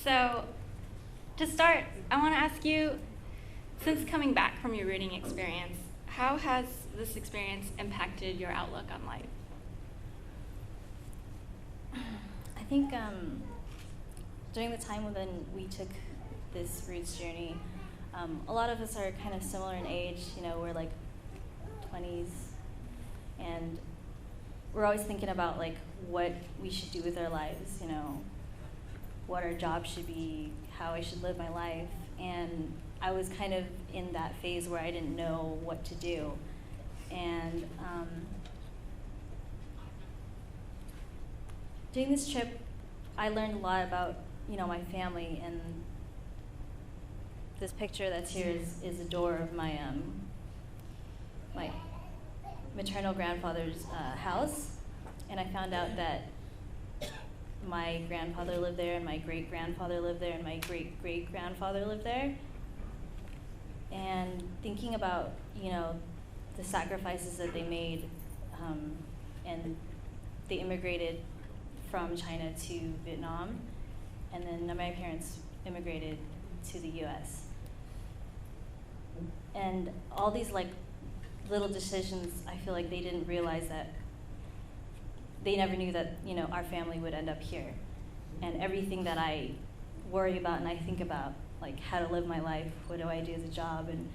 So, to start, I want to ask you, since coming back from your reading experience, how has this experience impacted your outlook on life? I think during the time when we took this roots journey, a lot of us are kind of similar in age. You know, we're like 20s, and we're always thinking about like what we should do with our lives. You know, what our job should be, how I should live my life, and I was kind of in that phase where I didn't know what to do, and during this trip, I learned a lot about, you know, my family, and this picture that's here is a door of my my maternal grandfather's house, and I found out that my grandfather lived there, and my great-grandfather lived there, and my great-great-grandfather lived there. And thinking about, you know, the sacrifices that they made, and they immigrated from China to Vietnam, and then my parents immigrated to the US. And all these like little decisions, I feel like they didn't realize that they never knew that, you know, our family would end up here. And everything that I worry about and I think about, like how to live my life, what do I do as a job, and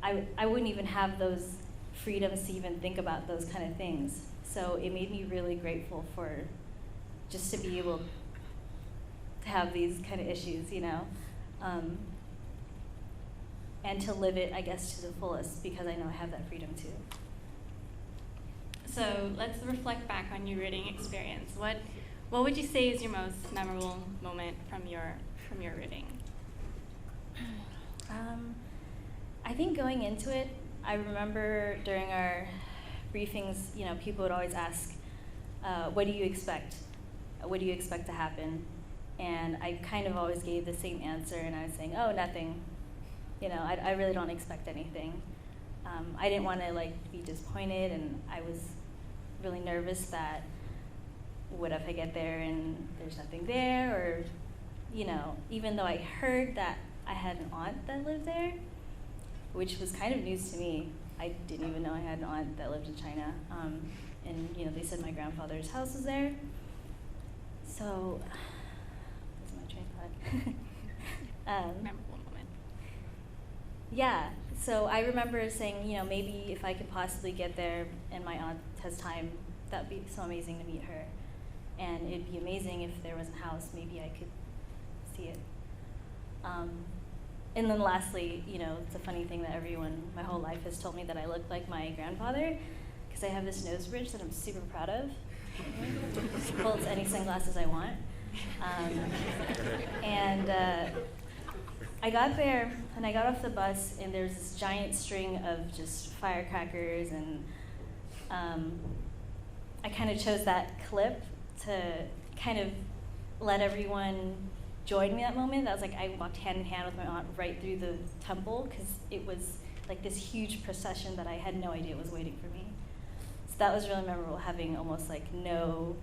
I wouldn't even have those freedoms to even think about those kind of things. So it made me really grateful for just to be able to have these kind of issues, you know, and to live it, I guess, to the fullest, because I know I have that freedom too. So let's reflect back on your reading experience. What would you say is your most memorable moment from your reading? I think going into it, I remember during our briefings, you know, people would always ask, what do you expect? What do you expect to happen? And I kind of always gave the same answer, and I was saying, oh, nothing. You know, I really don't expect anything. I didn't want to like be disappointed, and I was really nervous that what if I get there and there's nothing there, or, you know, even though I heard that I had an aunt that lived there, which was kind of news to me. I didn't even know I had an aunt that lived in China. And, you know, they said my grandfather's house was there. So, that's my train of thought. Memorable moment. Yeah, so I remember saying, you know, maybe if I could possibly get there and my aunt has time, that'd be so amazing to meet her. And it'd be amazing if there was a house, maybe I could see it. And then lastly, you know, it's a funny thing that everyone my whole life has told me that I look like my grandfather, because I have this nose bridge that I'm super proud of. It holds any sunglasses I want. I got there, and I got off the bus, and there's this giant string of just firecrackers, and I kind of chose that clip to kind of let everyone join me that moment. That was like, I walked hand in hand with my aunt right through the temple, because it was like this huge procession that I had no idea was waiting for me. So that was really memorable, having almost like no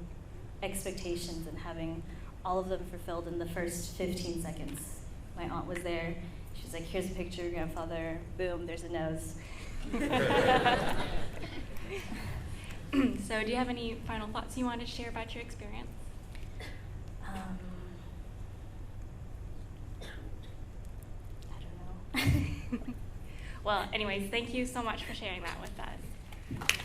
expectations and having all of them fulfilled in the first 15 seconds. My aunt was there. She was like, here's a picture of your grandfather. Boom, there's a nose. So do you have any final thoughts you want to share about your experience? I don't know. Well, anyways, thank you so much for sharing that with us.